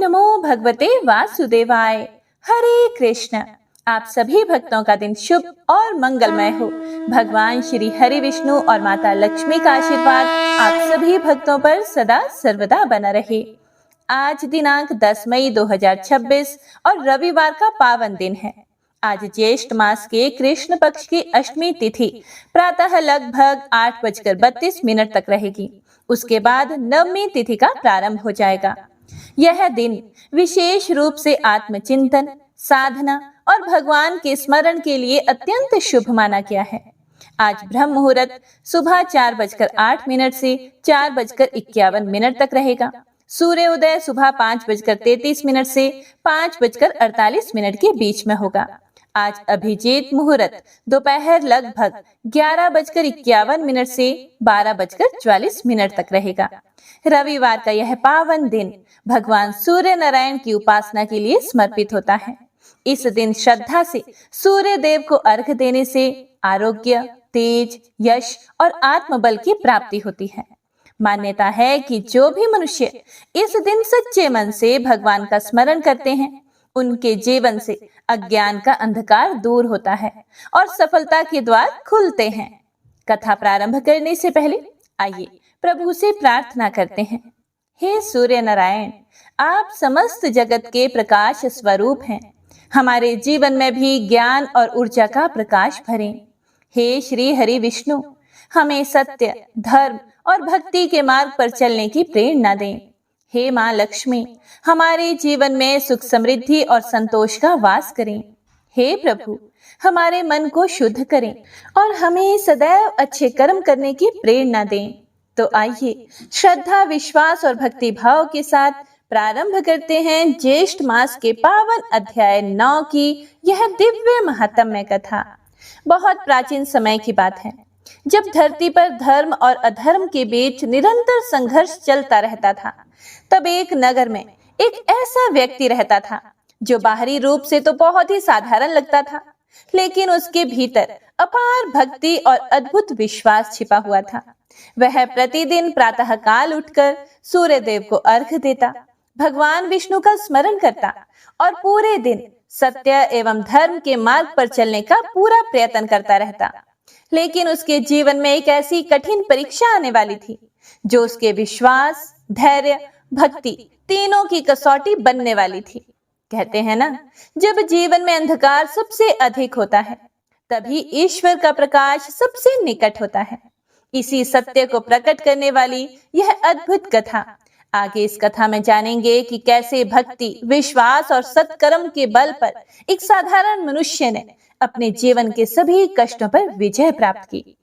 नमो भगवते वासुदेवाय। हरे कृष्ण। आप सभी भक्तों का दिन शुभ और मंगलमय हो। भगवान श्री हरि विष्णु और माता लक्ष्मी का आशीर्वाद आप सभी भक्तों पर सदा सर्वदा बना रहे। आज दिनांक 10 मई 2026 और रविवार का पावन दिन है। आज ज्येष्ठ मास के कृष्ण पक्ष की अष्टमी तिथि प्रातः लगभग 8:32 तक रहेगी। उसके बाद नवमी तिथि का प्रारंभ हो जाएगा। यह दिन विशेष रूप से आत्मचिंतन, साधना और भगवान के स्मरण के लिए अत्यंत शुभ माना गया है। आज ब्रह्म मुहूर्त सुबह 4:08 से 4:51 तक रहेगा। सूर्य उदय सुबह 5:33 से 5:48 के बीच में होगा। आज अभिजीत मुहूर्त दोपहर लगभग 11:51 से 12:44 तक रहेगा। रविवार का यह पावन दिन भगवान सूर्य नारायण की उपासना के लिए समर्पित होता है। इस दिन श्रद्धा से सूर्य देव को अर्घ्य देने से आरोग्य, तेज, यश और आत्मबल की प्राप्ति होती है। मान्यता है कि जो भी मनुष्य इस दिन सच्चे मन से भगवान का स्मरण करते हैं, उनके जीवन से अज्ञान का अंधकार दूर होता है और सफलता के द्वार खुलते हैं। कथा प्रारंभ करने से पहले आइए प्रभु से प्रार्थना करते हैं। हे सूर्य नारायण, आप समस्त जगत के प्रकाश स्वरूप हैं। हमारे जीवन में भी ज्ञान और ऊर्जा का प्रकाश भरें। हे श्री हरि विष्णु, हमें सत्य, धर्म और भक्ति के मार्ग पर चलने की प्रेरणा दें। हे माँ लक्ष्मी, हमारे जीवन में सुख, समृद्धि और संतोष का वास करें। हे प्रभु, हमारे मन को शुद्ध करें और हमें सदैव अच्छे कर्म करने की प्रेरणा दें। तो आइए श्रद्धा, विश्वास और भक्ति भाव के साथ प्रारंभ करते हैं ज्येष्ठ मास के पावन अध्याय 9 की यह दिव्य महात्म्य कथा। बहुत प्राचीन समय की बात है, जब धरती पर धर्म और अधर्म के बीच निरंतर संघर्ष चलता रहता था। तब एक नगर में एक ऐसा व्यक्ति रहता था जो बाहरी रूप से तो बहुत ही साधारण लगता था, लेकिन उसके भीतर अपार भक्ति और अद्भुत विश्वास छिपा हुआ था। वह प्रतिदिन प्रातः काल उठकर सूर्य देव को अर्घ्य देता, भगवान विष्णु का स्मरण करता और पूरे दिन सत्य एवं धर्म के मार्ग पर चलने का पूरा प्रयत्न करता रहता। लेकिन उसके जीवन में एक ऐसी कठिन परीक्षा आने वाली थी जो उसके विश्वास, धैर्य, भक्ति तीनों की कसौटी बनने वाली थी। कहते हैं ना, जब जीवन में अंधकार सबसे अधिक होता है, तभी ईश्वर का प्रकाश सबसे निकट होता है। इसी सत्य को प्रकट करने वाली यह अद्भुत कथा। आगे इस कथा में जानेंगे कि कैसे भक्ति, विश्वास और सत्कर्म के बल पर एक साधारण मनुष्य ने अपने जीवन के सभी कष्टों पर विजय प्राप्त की।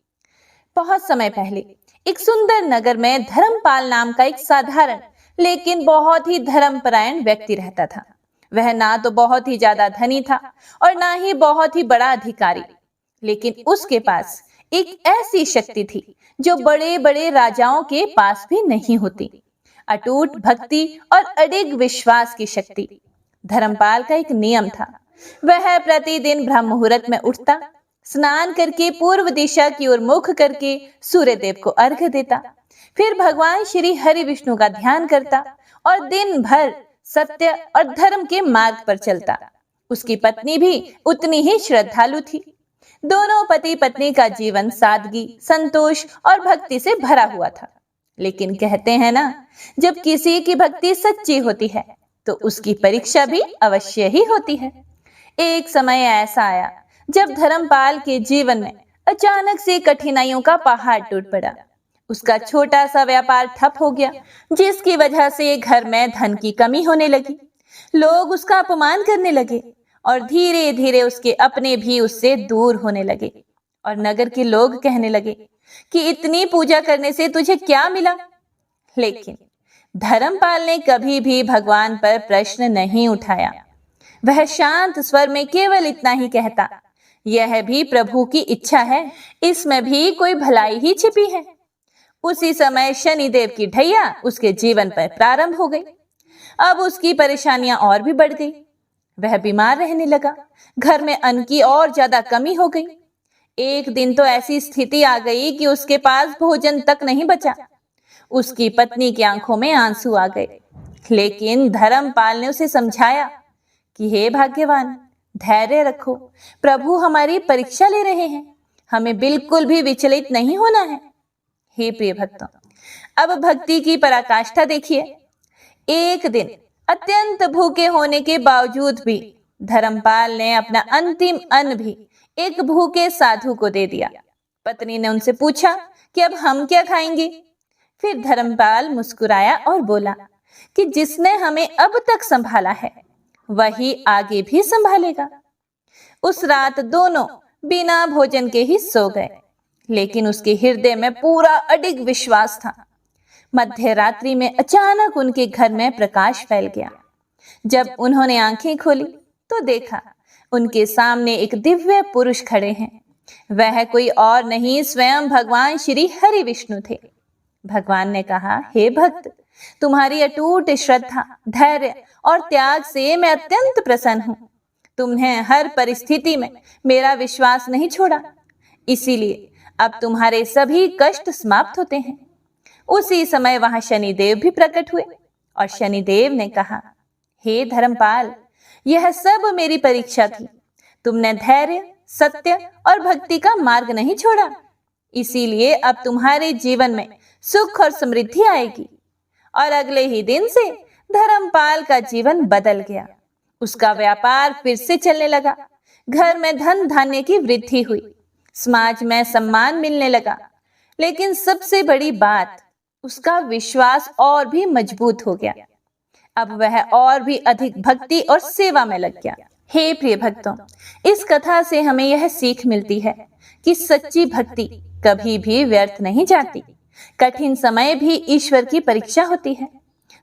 बहुत समय पहले एक सुंदर नगर में धर्मपाल नाम का एक साधारण लेकिन बहुत ही धर्मपरायण व्यक्ति रहता था। वह ना तो बहुत ही ज्यादा धनी था और ना ही बहुत ही बड़ा अधिकारी, लेकिन उसके पास एक ऐसी शक्ति थी जो बड़े बड़े राजाओं के पास भी नहीं होती। अटूट भक्ति और अडिग विश्वास की शक्ति। धर्मपाल का एक नियम था, वह प्रतिदिन ब्रह्म मुहूर्त में उठता, स्नान करके पूर्व दिशा की ओर मुख करके सूर्य देव को अर्घ्य देता, फिर भगवान श्री हरि विष्णु का ध्यान करता और दिन भर सत्य और धर्म के मार्ग पर चलता। उसकी पत्नी भी उतनी ही श्रद्धालु थी। दोनों पति पत्नी का जीवन सादगी, संतोष और भक्ति से भरा हुआ था। लेकिन कहते हैं ना, जब किसी की भक्ति सच्ची होती है तो उसकी परीक्षा भी अवश्य ही होती है। एक समय ऐसा आया जब धर्मपाल के जीवन में अचानक से कठिनाइयों का पहाड़ टूट पड़ा। उसका छोटा सा व्यापार ठप हो गया, जिसकी वजह से घर में धन की कमी होने लगी। लोग उसका अपमान करने लगे और धीरे धीरे उसके अपने भी उससे दूर होने लगे। और नगर के लोग कहने लगे कि इतनी पूजा करने से तुझे क्या मिला। लेकिन धर्मपाल ने कभी भी भगवान पर प्रश्न नहीं उठाया। वह शांत स्वर में केवल इतना ही कहता, यह भी प्रभु की इच्छा है, इसमें भी कोई भलाई ही छिपी है। उसी समय शनिदेव की ढैया उसके जीवन पर प्रारंभ हो गई। अब उसकी परेशानियां और भी बढ़ गई। वह बीमार रहने लगा, घर में अन्न की और ज्यादा कमी हो गई। एक दिन तो ऐसी स्थिति आ गई कि उसके पास भोजन तक नहीं बचा। उसकी पत्नी की आंखों में आंसू आ गए। लेकिन धर्मपाल ने उसे समझाया कि हे भाग्यवान, धैर्य रखो, प्रभु हमारी परीक्षा ले रहे हैं, हमें बिल्कुल भी विचलित नहीं होना है। हे प्रिय भक्तों, अब भक्ति की पराकाष्ठा देखिए। एक दिन अत्यंत भूखे होने के बावजूद भी धर्मपाल ने अपना अंतिम अन्न भी एक भूखे साधु को दे दिया। पत्नी ने उनसे पूछा कि अब हम क्या खाएंगे? फिर धर्मपाल मुस्कुराया और बोला कि जिसने हमें अब तक संभाला है वही आगे भी संभालेगा। उस रात दोनों बिना भोजन के ही सो गए, लेकिन उसके हृदय में पूरा अडिग विश्वास था। मध्य रात्रि में अचानक उनके घर में प्रकाश फैल गया। जब उन्होंने आंखें खोली तो देखा उनके सामने एक दिव्य पुरुष खड़े हैं। वह कोई और नहीं, स्वयं भगवान श्री हरि विष्णु थे। भगवान ने कहा, हे भक्त, तुम्हारी अटूट श्रद्धा, धैर्य और त्याग से मैं अत्यंत प्रसन्न हूं। तुमने हर परिस्थिति में मेरा विश्वास नहीं छोड़ा, इसीलिए अब तुम्हारे सभी कष्ट समाप्त होते हैं। उसी समय वहां शनिदेव भी प्रकट हुए और शनिदेव ने कहा, हे धर्मपाल, यह सब मेरी परीक्षा थी। तुमने धैर्य, सत्य और भक्ति का मार्ग नहीं छोड़ा, इसीलिए अब तुम्हारे जीवन में सुख और समृद्धि आएगी। और अगले ही दिन से धर्मपाल का जीवन बदल गया। उसका व्यापार फिर से चलने लगा, घर में धन धान्य की वृद्धि हुई, समाज में सम्मान मिलने लगा, लेकिन सबसे बड़ी बात, उसका विश्वास और भी मजबूत हो गया। अब वह और भी अधिक भक्ति और सेवा में लग गया। हे प्रिय भक्तों, इस कथा से हमें यह सीख मिलती है कि सच्ची भक्ति कभी भी व्यर्थ नहीं जाती। कठिन समय भी ईश्वर की परीक्षा होती है।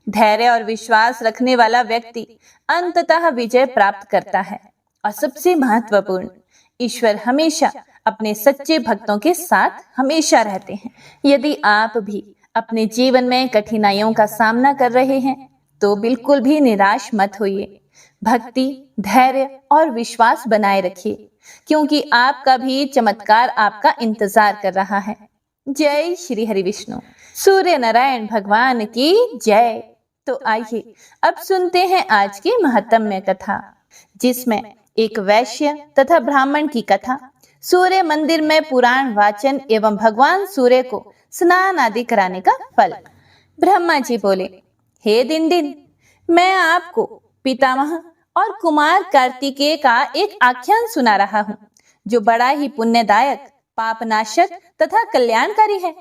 धैर्य और विश्वास रखने वाला व्यक्ति अंततः विजय प्राप्त करता है। और सबसे महत्वपूर्ण, ईश्वर हमेशा अपने सच्चे भक्तों के साथ हमेशा रहते हैं। यदि आप भी अपने जीवन में कठिनाइयों का सामना कर रहे हैं तो बिल्कुल भी निराश मत होइए। भक्ति, धैर्य और विश्वास बनाए रखिए, क्योंकि आपका भी चमत्कार आपका इंतजार कर रहा है। जय श्री हरि विष्णु। सूर्य नारायण भगवान की जय। तो आइए अब सुनते हैं आज की महत्तम्य कथा, जिसमें एक वैश्य तथा ब्राह्मण की कथा, सूर्य मंदिर में पुराण वाचन एवं भगवान सूर्य को स्नान आदि कराने का फल। ब्रह्मा जी बोले, हे दिन दिन, मैं आपको पितामह और कुमार कार्तिकेय का एक आख्यान सुना रहा हूँ, जो बड़ा ही पुण्यदायक, पापनाशक तथा कल्याणकारी है।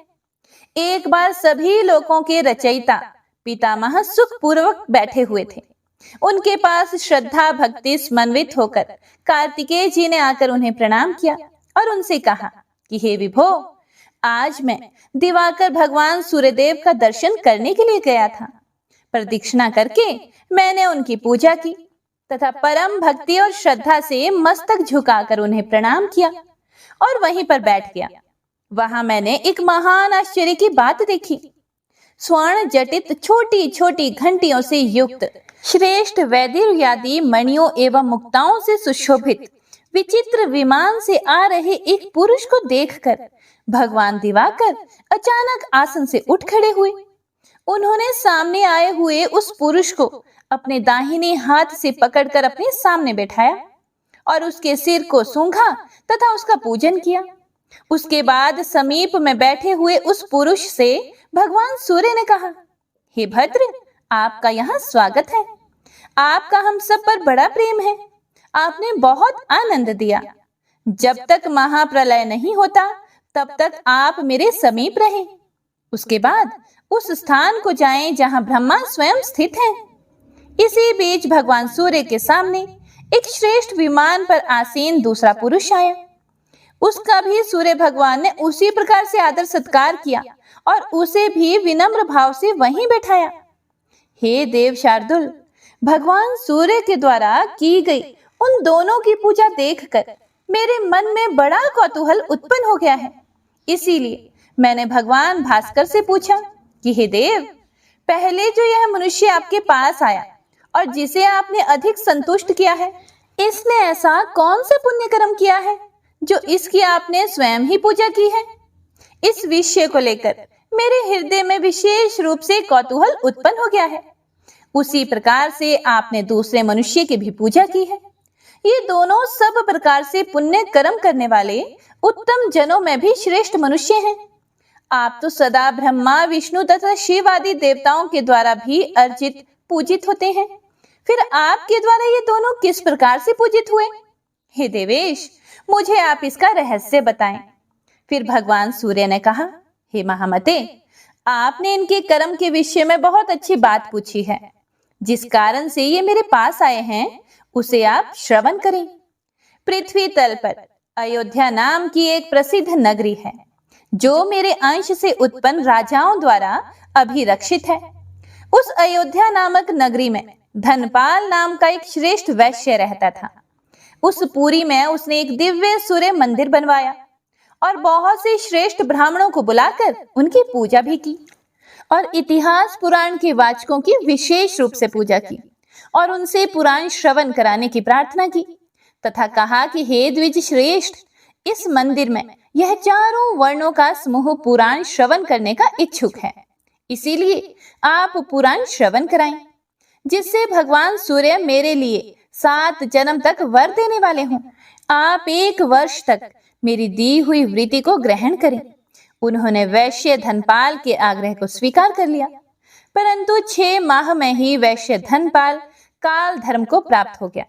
एक बार सभी लोगों के रचयिता पितामह सुखपूर्वक बैठे हुए थे। उनके पास श्रद्धा भक्ति समन्वित होकर कार्तिकेय जी ने आकर उन्हें प्रणाम किया और उनसे कहा कि हे विभो, आज मैं दिवाकर भगवान सूर्यदेव का दर्शन करने के लिए गया था। प्रदक्षिणा करके मैंने उनकी पूजा की तथा परम भक्ति और श्रद्धा से मस्तक झुकाकर उन्हें प्रणाम किया और वहीं पर बैठ गया। वहां मैंने एक महान आश्चर्य की बात देखी। स्वर्ण जटित छोटी छोटी घंटियों से युक्त, श्रेष्ठ वैदिर्यादि मणियों एवं मुक्ताओं से सुशोभित विचित्र विमान से आ रहे एक पुरुष को देखकर भगवान दिवाकर अचानक आसन से उठ खड़े हुए। उन्होंने सामने आए हुए उस पुरुष को अपने दाहिने हाथ से पकड़कर अपने सामने बैठाया और उसके सिर को सूंघा तथा उसका पूजन किया। उसके बाद समीप में बैठे हुए उस पुरुष से भगवान सूर्य ने कहा, हे भद्र, आपका यहाँ स्वागत है। आपका हम सब पर बड़ा प्रेम है। आपने बहुत आनंद दिया। जब तक महाप्रलय नहीं होता तब तक आप मेरे समीप रहे। उसके बाद उस स्थान को जाएं जहां ब्रह्मा स्वयं स्थित हैं। इसी बीच भगवान सूर्य के सामने एक श्रेष्ठ विमान पर आसीन दूसरा पुरुष आया। उसका भी सूर्य भगवान ने उसी प्रकार से आदर सत्कार किया और उसे भी विनम्र भाव से वहीं बैठाया। हे देव शार्दुल, भगवान सूर्य के द्वारा की गई उन दोनों की पूजा देखकर मेरे मन में बड़ा कौतूहल उत्पन्न हो गया है। इसीलिए मैंने भगवान भास्कर से पूछा कि हे देव, पहले जो यह मनुष्य आपके पास आया और जिसे आपने अधिक संतुष्ट किया है, इसने ऐसा कौन सा पुण्य कर्म किया है जो इसकी आपने स्वयं ही पूजा की है? इस विषय को लेकर मेरे हृदय में विशेष रूप से कौतूहल उत्पन्न हो गया है। उसी प्रकार से आपने दूसरे मनुष्य की भी पूजा की है। ये दोनों सब प्रकार से पुण्य कर्म करने वाले उत्तम जनों में भी श्रेष्ठ मनुष्य हैं। आप तो सदा ब्रह्मा, विष्णु तथा शिव आदि देवताओं के द्वारा भी अर्जित पूजित होते हैं। फिर आपके द्वारा ये दोनों किस प्रकार से पूजित हुए? हे देवेश, मुझे आप इसका रहस्य बताएं। फिर भगवान सूर्य ने कहा, हे महामते, आपने इनके कर्म के विषय में बहुत अच्छी बात पूछी है। जिस कारण से ये मेरे पास आए हैं उसे आप श्रवण करें। पृथ्वी तल पर अयोध्या नाम की एक प्रसिद्ध नगरी है, जो मेरे अंश से उत्पन्न राजाओं द्वारा अभिरक्षित है। उस अयोध्या नामक नगरी में धनपाल नाम का एक श्रेष्ठ वैश्य रहता था। उस पुरी में उसने एक दिव्य सूर्य मंदिर बनवाया और बहुत से श्रेष्ठ ब्राह्मणों को बुलाकर उनकी पूजा भी की और इतिहास पुराण के वाचकों की विशेष रूप से पूजा की और उनसे पुराण श्रवण कराने की प्रार्थना की तथा कहा कि हे द्विज श्रेष्ठ, इस मंदिर में यह चारों वर्णों का समूह पुराण श्रवण करने का इच्छुक है, इसीलिए आप पुराण श्रवण कराएं, जिससे भगवान सूर्य मेरे लिए 7 जन्म तक वर देने वाले हों। आप 1 वर्ष तक मेरी दी हुई वृत्ति को ग्रहण करें। उन्होंने वैश्य धनपाल के आग्रह को स्वीकार कर लिया, परंतु 6 माह में ही वैश्य धनपाल काल धर्म को प्राप्त हो गया।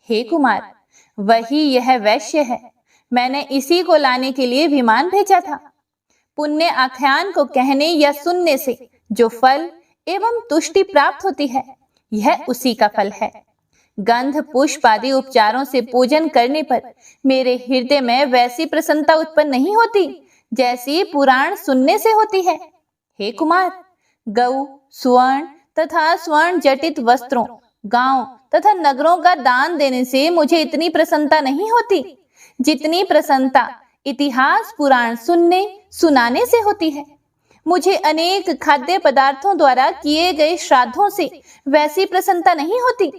हे कुमार, वही यह वैश्य है। मैंने इसी को लाने के लिए विमान भेजा था। पुण्य आख्यान को कहने या सुनने से जो फल एवं तुष्टि प्राप्त होती है, यह उसी का फल है। गंध, पुष्प आदि उपचारों से पूजन करने पर मेरे हृदय में वैसी प्रसन्नता उत्पन्न नहीं होती जैसी पुराण सुनने से होती है। हे कुमार, गौ, स्वर्ण तथा स्वर्ण जटित वस्त्रों, गांव तथा नगरों का दान देने से मुझे इतनी प्रसन्नता नहीं होती जितनी प्रसन्नता इतिहास पुराण सुनने सुनाने से होती है। मुझे अनेक खाद्य पदार्थों द्वारा किए गए श्राद्धों से वैसी प्रसन्नता नहीं होती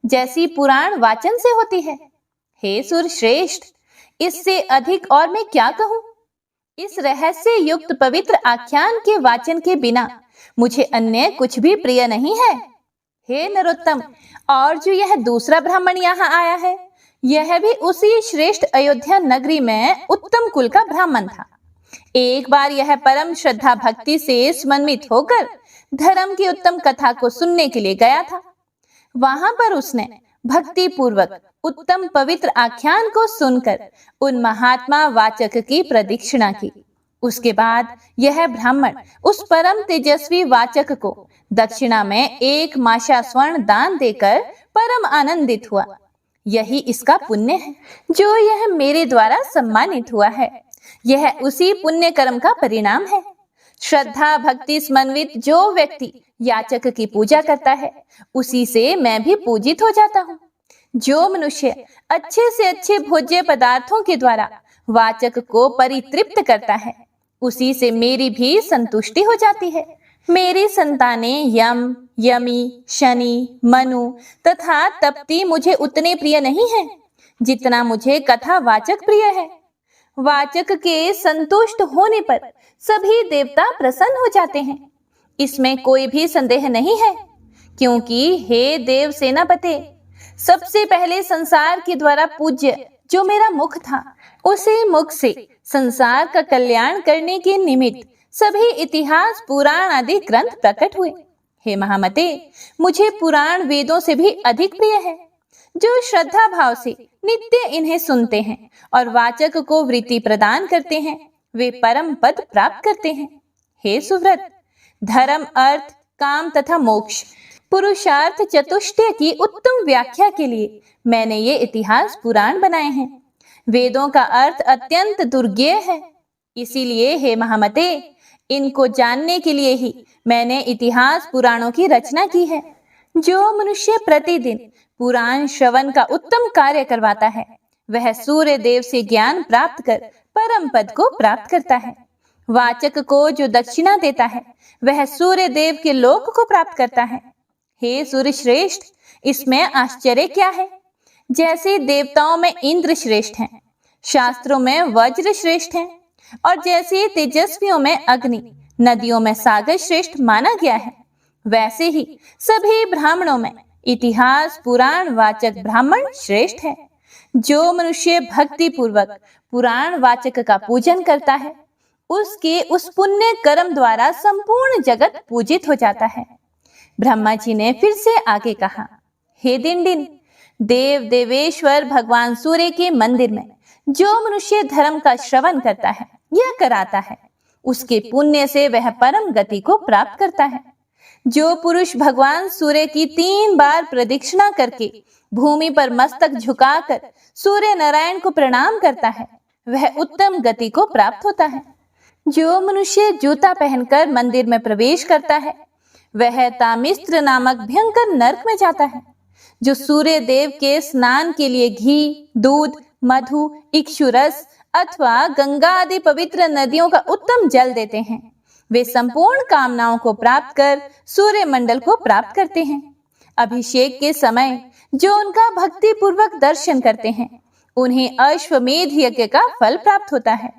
जैसी पुराण वाचन से होती है। हे सुर श्रेष्ठ, इससे अधिक और मैं क्या कहूं? इस रहस्य युक्त पवित्र आख्यान के वाचन के बिना मुझे अन्य कुछ भी प्रिय नहीं है। हे नरोत्तम, और जो यह दूसरा ब्राह्मण यहाँ आया है, यह भी उसी श्रेष्ठ अयोध्या नगरी में उत्तम कुल का ब्राह्मण था। एक बार यह परम श्रद्धा भक्ति से समन्वित होकर धर्म की उत्तम कथा को सुनने के लिए गया था। वहां पर उसने भक्ति पूर्वक उत्तम पवित्र आख्यान को सुनकर उन महात्मा वाचक की प्रदक्षिणा की। उसके बाद यह ब्राह्मण उस परम तेजस्वी वाचक को दक्षिणा में 1 माशा स्वर्ण दान देकर परम आनंदित हुआ। यही इसका पुण्य है जो यह मेरे द्वारा सम्मानित हुआ है। यह उसी पुण्य कर्म का परिणाम है। श्रद्धा भक्ति समन्वित जो व्यक्ति याचक की पूजा करता है, उसी से मैं भी पूजित हो जाता हूँ। जो मनुष्य अच्छे से अच्छे भोज्य पदार्थों के द्वारा वाचक को परितृप्त करता है, उसी से मेरी भी संतुष्टि हो जाती है। मेरी संतानें यम, यमी, शनि, मनु तथा तप्ती मुझे उतने प्रिय नहीं हैं जितना मुझे कथा वाचक प्रिय है। वाचक के संतुष्ट होने पर सभी देवता प्रसन्न हो जाते हैं, इसमें कोई भी संदेह नहीं है, क्योंकि हे देव सेनापते, सबसे पहले संसार के द्वारा पूज्य जो मेरा मुख था, उसे मुख से संसार का कल्याण करने के निमित्त सभी इतिहास पुराण आदि ग्रंथ प्रकट हुए। हे महामते, मुझे पुराण वेदों से भी अधिक प्रिय है। जो श्रद्धा भाव से नित्य इन्हें सुनते हैं और वाचक को वृत्ति प्रदान करते हैं, वे परम पद प्राप्त करते हैं। हे सुव्रत, धर्म, अर्थ, काम तथा मोक्ष पुरुषार्थ चतुष्टय की उत्तम व्याख्या के लिए मैंने ये इतिहास पुराण बनाए हैं। वेदों का अर्थ अत्यंत दुर्ज्ञेय है, इसीलिए हे महामते, इनको जानने के लिए ही मैंने इतिहास पुराणों की रचना की है। जो मनुष्य प्रतिदिन पुराण श्रवण का उत्तम कार्य करवाता है, वह सूर्य देव से ज्ञान प्राप्त कर परम पद को प्राप्त करता है। वाचक को जो दक्षिणा देता है, वह सूर्य देव के लोक को प्राप्त करता है। हे सूर्य श्रेष्ठ, इसमें आश्चर्य क्या है? जैसे देवताओं में इंद्र श्रेष्ठ हैं, शास्त्रों में वज्र श्रेष्ठ हैं, और जैसे तेजस्वियों में अग्नि, नदियों में सागर श्रेष्ठ माना गया है, वैसे ही सभी ब्राह्मणों में इतिहास पुराण वाचक ब्राह्मण श्रेष्ठ है। जो मनुष्य भक्ति पूर्वक पुराण वाचक का पूजन करता है, उसके उस पुण्य कर्म द्वारा संपूर्ण जगत पूजित हो जाता है। ब्रह्मा जी ने फिर से आगे कहा, हे दिनदिन, देव देवेश्वर भगवान सूर्य के मंदिर में जो मनुष्य धर्म का श्रवण करता है या कराता है, उसके पुण्य से वह परम गति को प्राप्त करता है। जो पुरुष भगवान सूर्य की 3 बार प्रदक्षिणा करके भूमि पर मस्तक झुकाकर सूर्य नारायण को प्रणाम करता है, वह उत्तम गति को प्राप्त होता है। जो मनुष्य जूता पहनकर मंदिर में प्रवेश करता है, वह तामिस्त्र नामक भयंकर नरक में जाता है। जो सूर्य देव के स्नान के लिए घी, दूध, मधु, इक्षुरस अथवा गंगा आदि पवित्र नदियों का उत्तम जल देते हैं, वे संपूर्ण कामनाओं को प्राप्त कर सूर्य मंडल को प्राप्त करते हैं। अभिषेक के समय जो उनका भक्ति पूर्वक दर्शन करते हैं, उन्हें अश्वमेध यज्ञ का फल प्राप्त होता है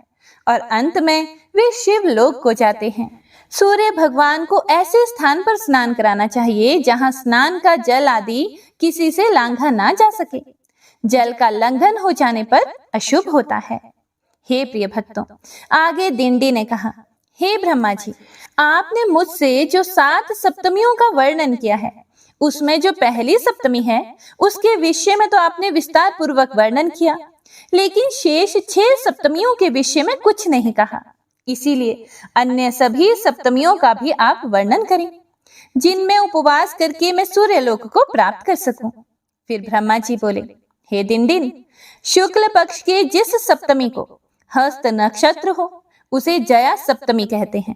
और अंत में वे शिव लोक को जाते हैं। सूर्य भगवान को ऐसे स्थान पर स्नान कराना चाहिए जहां स्नान का जल आदि किसी से लांघा ना जा सके। जल का लंघन हो जाने पर अशुभ होता है। हे प्रिय भक्तों, आगे दिंडी ने कहा, हे ब्रह्मा जी, आपने मुझसे जो 7 सप्तमियों का वर्णन किया है, उसमें जो पहली सप्तमी है उसके विषय में तो आपने विस्तार पूर्वक वर्णन किया, लेकिन शेष 6 सप्तमियों के विषय में कुछ नहीं कहा। इसीलिए अन्य सभी सप्तमियों का भी आप वर्णन करें, जिनमें उपवास करके मैं सूर्य लोक को प्राप्त कर सकूं। फिर ब्रह्मा जी बोले, हे दिनदिन, शुक्ल पक्ष के जिस सप्तमी को हस्त नक्षत्र हो उसे जया सप्तमी कहते हैं।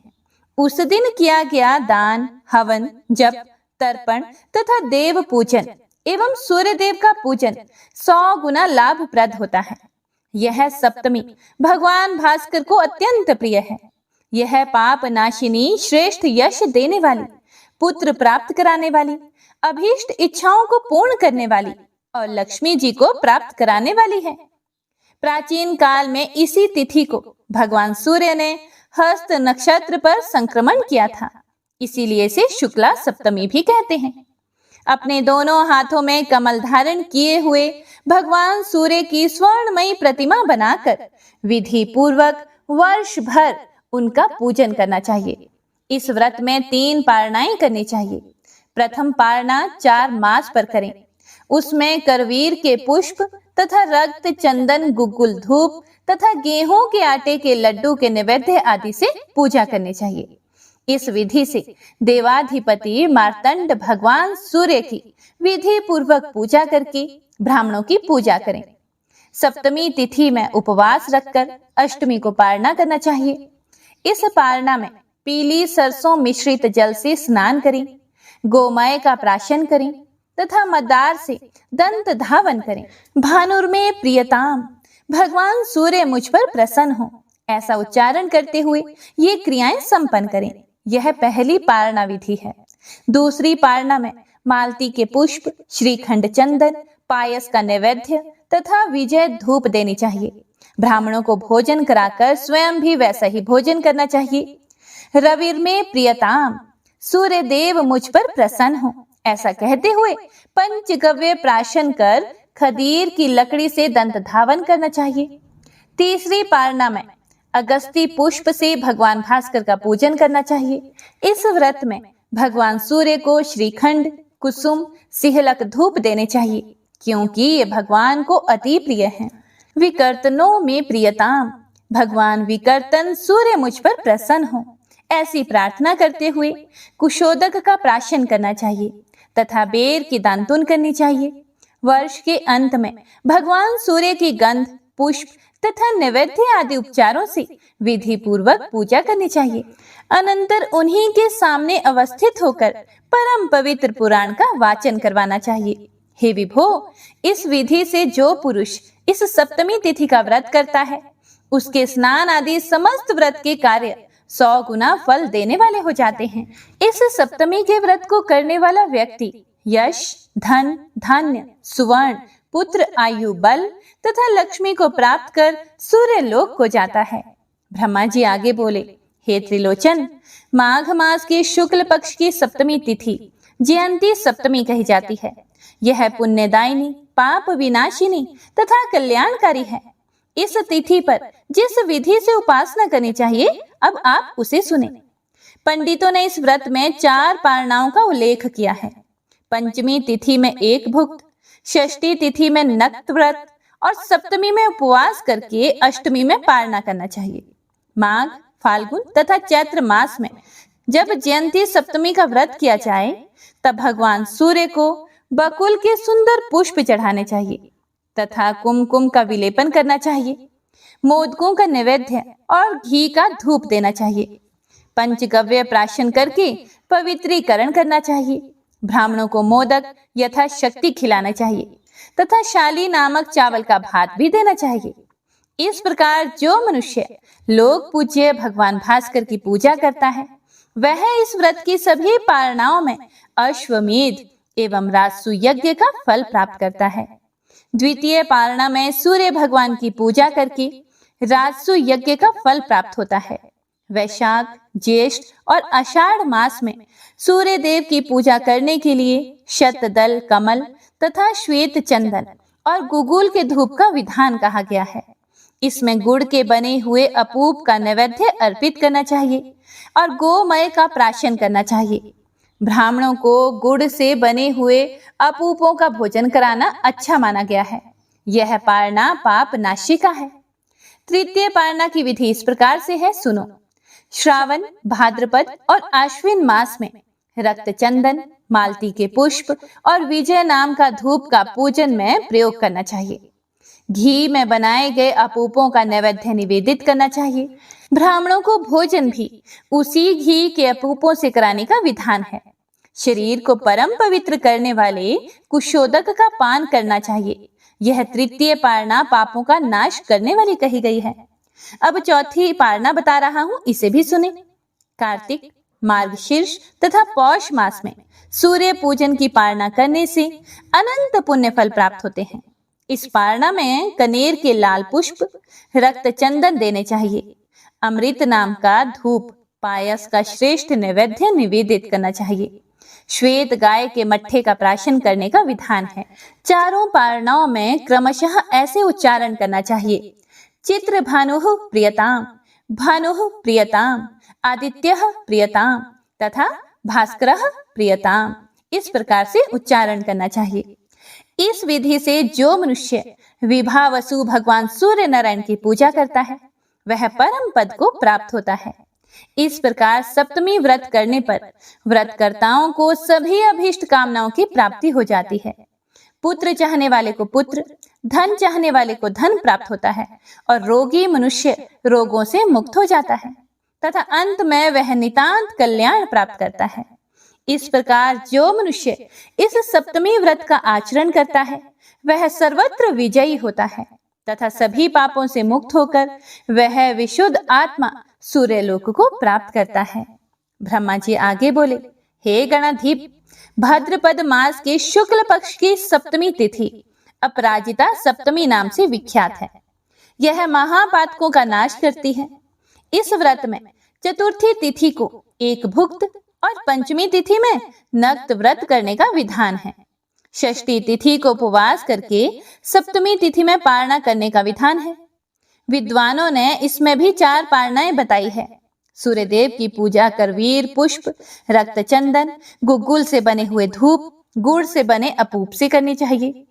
उस दिन किया गया दान, हवन, जप, तर्पण तथा देव पूजन एवं सूर्य देव का पूजन 100 गुना लाभप्रद होता है। यह सप्तमी भगवान भास्कर को अत्यंत प्रिय है। यह पाप नाशिनी, श्रेष्ठ यश देने वाली, पुत्र प्राप्त कराने वाली, अभीष्ट इच्छाओं को पूर्ण करने वाली और लक्ष्मी जी को प्राप्त कराने वाली है। प्राचीन काल में इसी तिथि को भगवान सूर्य ने हस्त नक्षत्र पर संक्रमण किया था, इसीलिए इसे शुक्ला सप्तमी भी कहते हैं। अपने दोनों हाथों में कमल धारण किए हुए भगवान सूर्य की स्वर्णमयी प्रतिमा बनाकर विधि पूर्वक वर्ष भर उनका पूजन करना चाहिए। इस व्रत में 3 पारनाएं करनी चाहिए। प्रथम पारना 4 मास पर करें। उसमें करवीर के पुष्प तथा रक्त, चंदन, गुग्गुल, धूप तथा गेहूं के आटे के लड्डू के नैवेद्य आदि से पूजा करनी चाहिए। इस विधि से देवाधिपति मार्तंड भगवान सूर्य की विधि पूर्वक पूजा करके ब्राह्मणों की पूजा करें। सप्तमी तिथि में उपवास रखकर अष्टमी को पारना करना चाहिए। इस पारना में पीली सरसों मिश्रित जल से स्नान करें, गोमय का प्राशन करें तथा मदार से दंत धावन करें। भानुर्मे प्रियताम, भगवान सूर्य मुझ पर प्रसन्न हो, ऐसा उच्चारण करते हुए ये क्रियाएं संपन्न करें। यह पहली पारना विधि है। दूसरी पारना में मालती के पुष्प, श्रीखंड, चंदन, पायस का नैवेद्य तथा विजय धूप देनी चाहिए। ब्राह्मणों को भोजन कराकर स्वयं भी वैसा ही भोजन करना चाहिए। रविर में प्रियताम, सूर्य देव मुझ पर प्रसन्न हो, ऐसा कहते हुए पंचगव्य प्राशन कर खदीर की लकड़ी से दंत धावन करना चाहिए। तीसरी पारना में अगस्ती पुष्प से भगवान भास्कर का पूजन करना चाहिए। इस व्रत में भगवान सूर्य को श्रीखंड, कुसुम, सिहलक धूप देने चाहिए, क्योंकि ये भगवान को अति प्रिय हैं। विकर्तनों में प्रियताम, भगवान विकर्तन सूर्य मुझ पर प्रसन्न हो, ऐसी प्रार्थना करते हुए कुशोदक का प्राशन करना चाहिए तथा बेर की दांतुन करनी चाहिए। वर्ष के अंत में भगवान सूर्य की गंध, पुष्प तथा नैवेद्य आदि उपचारों से विधि पूर्वक पूजा करनी चाहिए। अनंतर उन्हीं के सामने अवस्थित होकर परम पवित्र पुराण का वाचन करवाना चाहिए। हे विभो, इस विधि से जो पुरुष इस सप्तमी तिथि का व्रत करता है, उसके स्नान आदि समस्त व्रत के कार्य 100 गुना फल देने वाले हो जाते हैं। इस सप्तमी के व्रत को करने वाला व्यक्ति यश, धन, धान्य, सुवर्ण, पुत्र, आयु, बल तथा लक्ष्मी को प्राप्त कर सूर्य लोक को जाता है। ब्रह्मा जी आगे बोले, हे त्रिलोचन, माघ मास के शुक्ल पक्ष की सप्तमी तिथि जयंती सप्तमी कही जाती है। यह पुण्यदायिनी, पाप विनाशिनी तथा कल्याणकारी है। इस तिथि पर जिस विधि से उपासना करनी चाहिए, अब आप उसे सुने। पंडितों ने इस व्रत में 4 पारनाओं का उल्लेख किया है। पंचमी तिथि में एक भुक्त, षष्ठी तिथि में नक्त व्रत और सप्तमी में उपवास करके अष्टमी में पारना करना चाहिए। माघ, फाल्गुन तथा चैत्र मास में जब जयंती सप्तमी का व्रत किया जाए, तब भगवान सूर्य को बकुल के सुंदर पुष्प चढ़ाने चाहिए तथा कुमकुम का विलेपन करना चाहिए। मोदकों का नैवेद्य और घी का धूप देना चाहिए। पंचगव्य प्राशन करके पवित्रीकरण करना चाहिए। ब्राह्मणों को मोदक यथाशक्ति खिलाना चाहिए तथा शाली नामक चावल का भात भी देना चाहिए। इस प्रकार जो मनुष्य लोक पूज्य भगवान भास्कर की पूजा करता है, वह इस व्रत की सभी पारनाओं में अश्वमेध एवं राजसु यज्ञ का फल प्राप्त करता है। द्वितीय पारणा में सूर्य भगवान की पूजा करके राजसु यज्ञ का फल प्राप्त होता है। वैशाख, ज्येष्ठ और आषाढ़ मास में सूर्य देव की पूजा करने के लिए शतदल कमल तथा श्वेत चंदन और गुगुल के धूप का विधान कहा गया है। इसमें गुड़ के बने हुए अपूप का नैवेद्य अर्पित करना चाहिए और गोमय का प्राशन करना चाहिए। ब्राह्मणों को गुड़ से बने हुए अपूपों का भोजन कराना अच्छा माना गया है। यह पारना पाप नाशिका है। तृतीय पारना की विधि इस प्रकार से है, सुनो। श्रावण, भाद्रपद और आश्विन मास में रक्त चंदन, मालती के पुष्प और विजय नाम का धूप का पूजन में प्रयोग करना चाहिए। घी में बनाए गए अपूपों का नैवेद्य निवेदित करना चाहिए। ब्राह्मणों को भोजन भी उसी घी के अपूपों से कराने का विधान है। शरीर को परम पवित्र करने वाले कुशोदक का पान करना चाहिए। यह तृतीय पारना पापों का नाश करने वाली कही गई है। अब चौथी पारना बता रहा हूं, इसे भी सुने। कार्तिक, मार्गशीर्ष तथा पौष मास में सूर्य पूजन की पारना करने से अनंत पुण्य फल प्राप्त होते हैं। इस पारना में कनेर के लाल पुष्प, रक्त चंदन देने चाहिए। अमृत नाम का धूप, पायस का श्रेष्ठ नैवेद्य निवेदित करना चाहिए। श्वेत गाय के मट्ठे का प्राशन करने का विधान है। चारों पारनाओं में क्रमशः ऐसे उच्चारण करना चाहिए। चित्र भानुः प्रियताम, भानुः प्रियताम, आदित्यः प्रियताम तथा भास्करः प्रियताम, इस प्रकार से उच्चारण करना चाहिए। इस विधि से जो मनुष्य विभावसु भगवान सूर्य नारायण की पूजा करता है, वह परम पद को प्राप्त होता है। इस प्रकार सप्तमी व्रत करने पर व्रतकर्ताओं को सभी अभीष्ट कामनाओं की प्राप्ति हो जाती है। पुत्र चाहने वाले को पुत्र, धन चाहने वाले को धन प्राप्त होता है और रोगी मनुष्य रोगों से मुक्त हो जाता है तथा अंत में वह नितांत कल्याण प्राप्त करता है। इस प्रकार जो मनुष्य इस सप्तमी व्रत का आचरण करता है, वह सर्वत्र विजयी होता है तथा सभी पापों से मुक्त होकर वह विशुद्ध आत्मा सूर्यलोक को प्राप्त करता है। ब्रह्मा जी आगे बोले, हे गणाधीप, भाद्रपद मास के शुक्ल पक्ष की सप्तमी तिथि अपराजिता सप्तमी नाम से विख्यात है। यह महापातकों का नाश करती है। इस व्रत में चतुर्थी तिथि को एक भुक्त और पंचमी तिथि में नक्त व्रत करने का विधान है। षष्ठी तिथि को उपवास करके सप्तमी तिथि में पारना करने का विधान है। विद्वानों ने इसमें भी 4 पारनाएं बताई है। सूर्यदेव की पूजा करवीर पुष्प, रक्त चंदन, गुग्गुल से बने हुए धूप, गुड़ से बने अपूप से करनी चाहिए।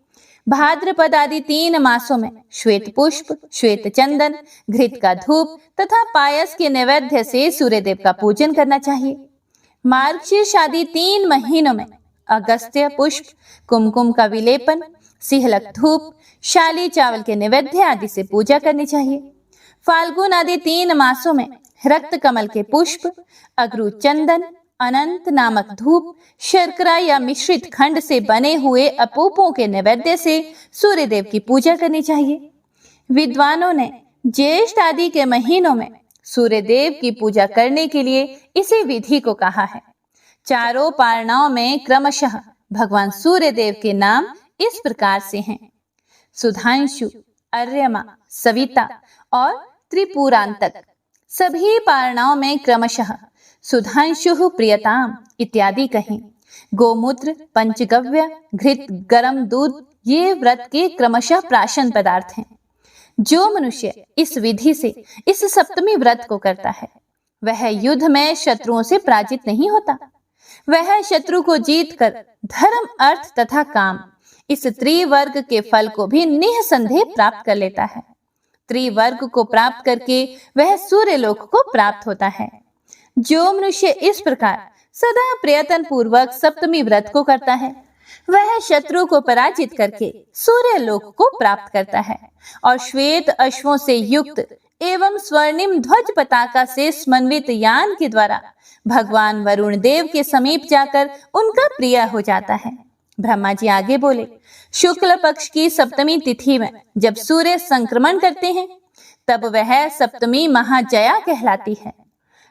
भाद्रपद आदि 3 मासों में श्वेत पुष्प, श्वेत चंदन, घृत का धूप तथा पायस के नैवेद्य से सूर्यदेव का पूजन करना चाहिए। मार्गशीर्ष आदि 3 महीनों में अगस्त्य पुष्प, कुमकुम का विलेपन, सिहलक धूप, शाली चावल के नैवेद्य आदि से पूजा करनी चाहिए। फाल्गुन आदि 3 मासों में रक्त कमल के पुष्प, अगरू चंदन, अनंत नामक धूप, शर्करा या मिश्रित खंड से बने हुए अपूपों के नैवेद्य से सूर्यदेव की पूजा करनी चाहिए। विद्वानों ने ज्येष्ठ आदि के महीनों में सूर्यदेव की पूजा करने के लिए इसी विधि को कहा है। चारों पारनाओं में क्रमशः भगवान सूर्यदेव के नाम इस प्रकार से हैं: सुधांशु, अर्यमा, सविता और त्रिपुरांतक। सभी पारणाओं में क्रमशः सुधांशु प्रियताम इत्यादि कहें। गोमूत्र, पंचगव्य, घृत, गरम दूध ये व्रत के क्रमशः प्राशन पदार्थ हैं। जो मनुष्य इस विधि से इस सप्तमी व्रत को करता है वह युद्ध में शत्रुओं से पराजित नहीं होता। वह शत्रु को जीतकर धर्म, अर्थ तथा काम इस त्रिवर्ग के फल को भी निःसंदेह प्राप्त कर लेता है। त्रिवर्ग को प्राप्त करके वह सूर्य लोक को प्राप्त होता है। जो मनुष्य इस प्रकार सदा प्रयत्न पूर्वक सप्तमी व्रत को करता है वह शत्रु को पराजित करके सूर्य लोक को प्राप्त करता है और श्वेत अश्वों से युक्त एवं स्वर्णिम ध्वज पताका से समन्वित यान के द्वारा भगवान वरुण देव के समीप जाकर उनका प्रिय हो जाता है। ब्रह्मा जी आगे बोले, शुक्ल पक्ष की सप्तमी तिथि में जब सूर्य संक्रमण करते हैं तब वह सप्तमी महाजया कहलाती है,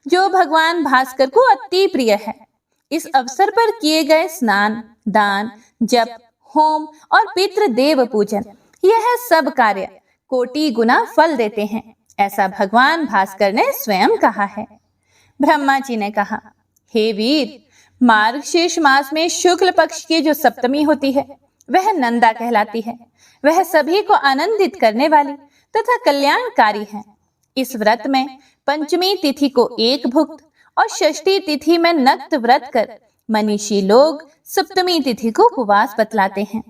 जो भगवान भास्कर को अति प्रिय है। इस अवसर पर किए गए स्नान, दान, जप, होम और पितृ देव पूजन यह सब कार्य कोटि गुना फल देते हैं, ऐसा भगवान भास्कर ने स्वयं कहा है। ब्रह्मा जी ने कहा, हे वीर, मार्गशीर्ष मास में शुक्ल पक्ष की जो सप्तमी होती है वह नंदा कहलाती है। वह सभी को आनंदित करने वाली तथा कल्याणकारी है। इस व्रत में पंचमी तिथि को एक भुक्त और षष्ठी तिथि में नक्त व्रत कर मनीषी लोग सप्तमी तिथि को उपवास बतलाते हैं।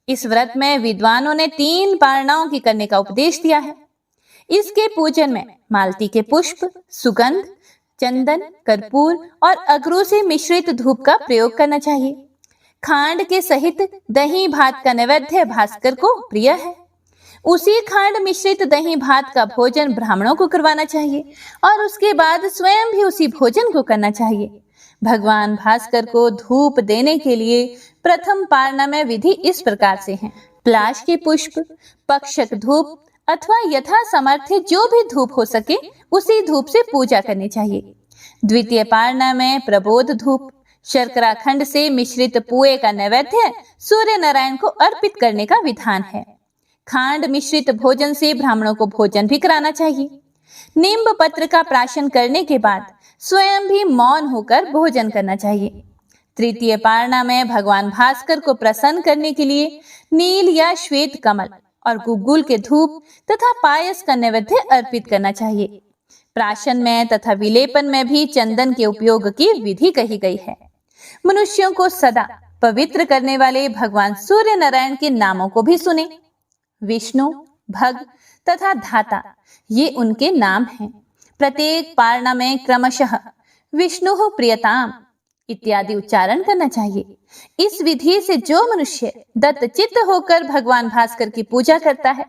इस व्रत में विद्वानों ने 3 पारणाओं की करने का उपदेश दिया है। इसके पूजन में मालती के पुष्प, सुगंध, चंदन, कर्पूर और अगरू से मिश्रित धूप का प्रयोग करना चाहिए। खांड के सहित दही भात का नैवेद्य भास्कर को प्रिय है। उसी खांड मिश्रित दही भात का भोजन ब्राह्मणों को करवाना चाहिए और उसके बाद स्वयं भी उसी भोजन को करना चाहिए। भगवान भास्कर को धूप देने के लिए प्रथम पारणा में विधि इस प्रकार से है। प्लाश के पुष्प, पक्षक धूप अथवा यथा सामर्थ्य जो भी धूप हो सके उसी धूप से पूजा करनी चाहिए। द्वितीय पारणा में प्रबोध धूप, शर्करा खंड से मिश्रित पुए का नैवेद्य सूर्य नारायण को अर्पित करने का विधान है। खांड मिश्रित भोजन से ब्राह्मणों को भोजन भी कराना चाहिए। नींब पत्र का प्राशन करने के बाद स्वयं भी मौन होकर भोजन करना चाहिए। तृतीय पारणा में भगवान भास्कर को प्रसन्न करने के लिए नील या श्वेत कमल और गुग्गुल के धूप तथा पायस का नैवेद्य अर्पित करना चाहिए। प्राशन में तथा विलेपन में भी चंदन के उपयोग की विधि कही गई है। मनुष्यों को सदा पवित्र करने वाले भगवान सूर्य नारायण के नामों को भी सुने। विष्णु, भग तथा धाता ये उनके नाम हैं। प्रत्येक पारणा में क्रमशः विष्णु प्रियताम इत्यादि उच्चारण करना चाहिए। इस विधि से जो मनुष्य दत्तचित्त होकर भगवान भास्कर की पूजा करता है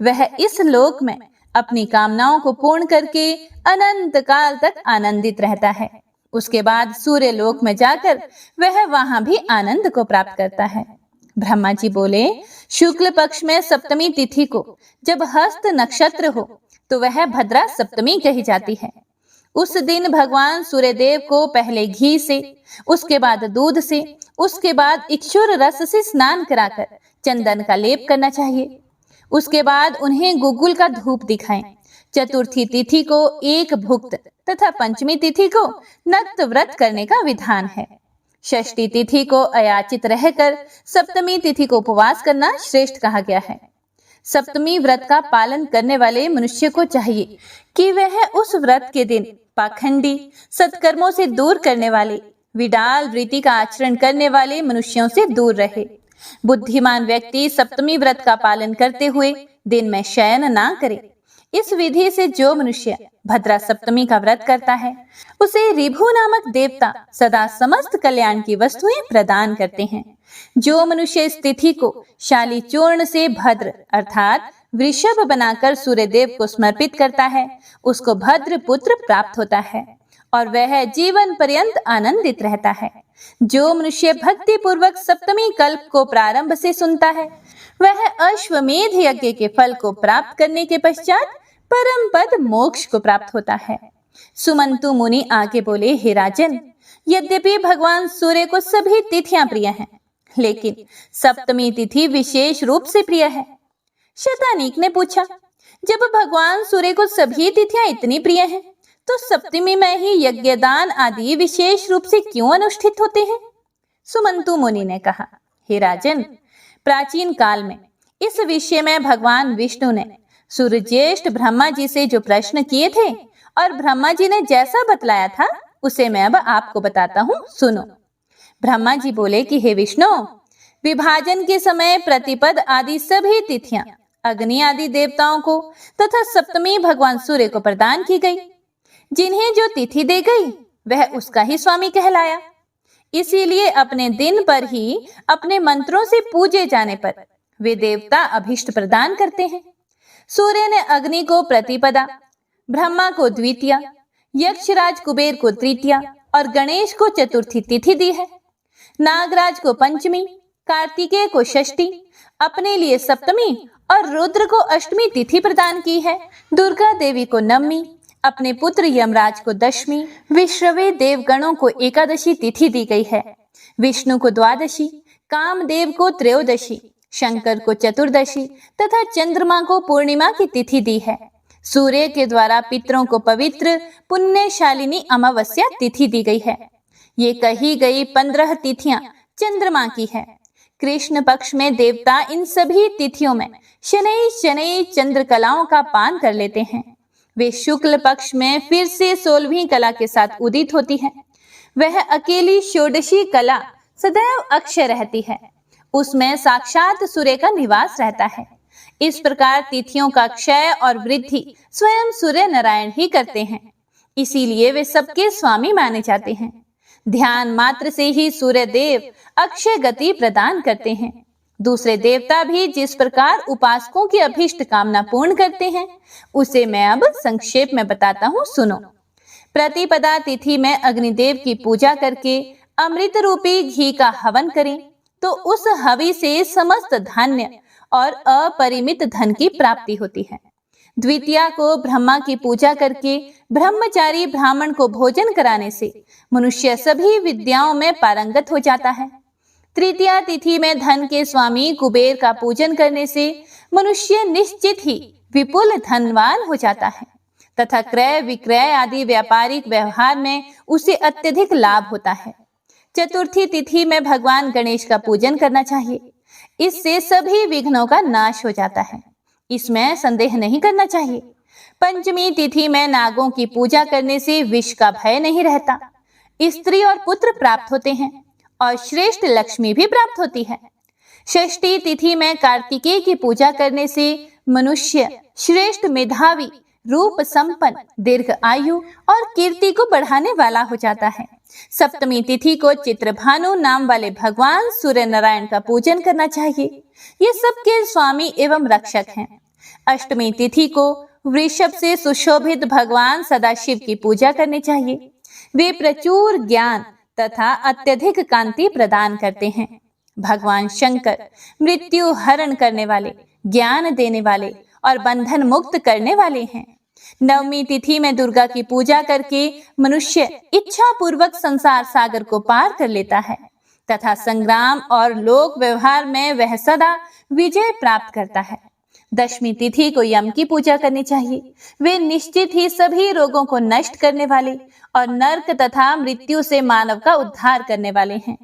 वह इस लोक में अपनी कामनाओं को पूर्ण करके अनंत काल तक आनंदित रहता है। उसके बाद सूर्य लोक में जाकर वह वहां भी आनंद को प्राप्त करता है। ब्रह्मा जी बोले, शुक्ल पक्ष में सप्तमी तिथि को जब हस्त नक्षत्र हो तो वह भद्रा सप्तमी कही जाती है। उस दिन भगवान सूर्यदेव को पहले घी से, उसके बाद दूध से, उसके बाद इक्षुर रस से स्नान कराकर चंदन का लेप करना चाहिए। उसके बाद उन्हें गुग्गुल का धूप दिखाएं। चतुर्थी तिथि को एक भुक्त तथा पंचमी तिथि को नक्त व्रत करने का विधान है। षष्ठी तिथि को अयाचित रहकर सप्तमी तिथि को उपवास करना श्रेष्ठ कहा गया है। सप्तमी व्रत का पालन करने वाले मनुष्य को चाहिए कि वह उस व्रत के दिन पाखंडी, सत्कर्मों से दूर करने वाले, विडाल वृत्ति का आचरण करने वाले मनुष्यों से दूर रहे। बुद्धिमान व्यक्ति सप्तमी व्रत का पालन करते हुए दिन में शयन ना करे। इस विधि से जो मनुष्य भद्रा सप्तमी का व्रत करता है उसे ऋभु नामक देवता सदा समस्त कल्याण की वस्तुएं प्रदान करते हैं। जो मनुष्य इस तिथि को शाली चूर्ण से भद्र अर्थात वृषभ बनाकर सूर्यदेव को समर्पित करता है उसको भद्र पुत्र प्राप्त होता है और वह जीवन पर्यंत आनंदित रहता है। जो मनुष्य भक्ति पूर्वक सप्तमी कल्प को प्रारंभ से सुनता है वह अश्वमेध यज्ञ के फल को प्राप्त करने के पश्चात परम पद मोक्ष को प्राप्त होता है। सुमंतु मुनि आगे बोले, हे राजन, यद्यपि भगवान सूर्य को सभी तिथियां प्रिय हैं, लेकिन सप्तमी तिथि विशेष रूप से प्रिय है। शतानीक ने पूछा, जब भगवान सूर्य को सभी तिथियां इतनी प्रिय हैं तो सप्तमी में ही यज्ञदान आदि विशेष रूप से क्यों अनुष्ठित होते हैं? सुमंतु मुनि ने कहा, हे राजन, प्राचीन काल में इस विषय में भगवान विष्णु ने सूर्यज्येष्ठ ब्रह्मा जी से जो प्रश्न किए थे और ब्रह्मा जी ने जैसा बतलाया था उसे मैं अब आपको बताता हूँ, सुनो। ब्रह्मा जी बोले कि हे विष्णु, विभाजन के समय प्रतिपद आदि सभी तिथियां अग्नि आदि देवताओं को तथा सप्तमी भगवान सूर्य को प्रदान की गई। जिन्हें जो तिथि दे गई वह उसका ही स्वामी कहलाया। इसीलिए अपने दिन पर ही अपने मंत्रों से पूजे जाने पर वे देवता अभिष्ट प्रदान करते हैं। सूर्य ने अग्नि को प्रतिपदा, ब्रह्मा को द्वितीया, यक्षराज कुबेर को तृतीया और गणेश को चतुर्थी तिथि दी है। नागराज को पंचमी, कार्तिकेय को षष्ठी, अपने लिए सप्तमी और रुद्र को अष्टमी तिथि प्रदान की है। दुर्गा देवी को नवमी, अपने पुत्र यमराज को दशमी, विश्रवे देवगणों को एकादशी तिथि दी गई है। विष्णु को द्वादशी, कामदेव को त्रयोदशी, शंकर को चतुर्दशी तथा चंद्रमा को पूर्णिमा की तिथि दी है। सूर्य के द्वारा पितरों को पवित्र पुण्यशालिनी अमावस्या तिथि दी गई है। ये कही गई 15 तिथियां चंद्रमा की है। कृष्ण पक्ष में देवता इन सभी तिथियों में शनैः शनैः चंद्र कलाओं का पान कर लेते हैं। वे शुक्ल पक्ष में फिर से 16वीं कला के साथ उदित होती है। वह अकेली षोडशी कला सदैव अक्षय रहती है। उसमें साक्षात सूर्य का निवास रहता है। इस प्रकार तिथियों का क्षय और वृद्धि स्वयं सूर्य नारायण ही करते हैं। इसीलिए वे सबके स्वामी माने जाते हैं। ध्यान मात्र से ही सूर्य देव अक्षय गति प्रदान करते हैं। दूसरे देवता भी जिस प्रकार उपासकों की अभीष्ट कामना पूर्ण करते हैं उसे मैं अब संक्षेप में बताता हूँ, सुनो। प्रतिपदा तिथि में अग्निदेव की पूजा करके अमृत रूपी घी का हवन करें तो उस हवि से समस्त धान्य और अपरिमित धन की प्राप्ति होती है। द्वितीया को ब्रह्मा की पूजा करके ब्रह्मचारी ब्राह्मण को भोजन कराने से मनुष्य सभी विद्याओं में पारंगत हो जाता है। तृतीया तिथि में धन के स्वामी कुबेर का पूजन करने से मनुष्य निश्चित ही विपुल धनवान हो जाता है तथा क्रय विक्रय आदि व्यापारिक व्यवहार में उसे अत्यधिक लाभ होता है। चतुर्थी तिथि में भगवान गणेश का पूजन करना चाहिए। इससे सभी विघ्नों का नाश हो जाता है, इसमें संदेह नहीं करना चाहिए। पंचमी तिथि में नागों की पूजा करने से विष का भय नहीं रहता। स्त्री और पुत्र प्राप्त होते हैं और श्रेष्ठ लक्ष्मी भी प्राप्त होती है। षष्ठी तिथि में कार्तिकेय की पूजा करने से मनुष्य श्रेष्ठ मेधावी, रूप संपन्न, दीर्घ आयु और कीर्ति को बढ़ाने वाला हो जाता है। सप्तमी तिथि को चित्रभानु नाम वाले भगवान सूर्य नारायण का पूजन करना चाहिए। ये सबके स्वामी एवं रक्षक हैं। अष्टमी तिथि को वृषभ से सुशोभित भगवान सदाशिव की पूजा करनी चाहिए। वे प्रचुर ज्ञान तथा अत्यधिक कांति प्रदान करते हैं। भगवान शंकर मृत्यु हरण करने वाले, ज्ञान देने वाले और बंधन मुक्त करने वाले हैं। नवमी तिथि में दुर्गा की पूजा करके मनुष्य इच्छा पूर्वक संसार सागर को पार कर लेता है तथा संग्राम और लोक व्यवहार में वह सदा विजय प्राप्त करता है। दशमी तिथि को यम की पूजा करनी चाहिए। वे निश्चित ही सभी रोगों को नष्ट करने वाले और नर्क तथा मृत्यु से मानव का उद्धार करने वाले हैं।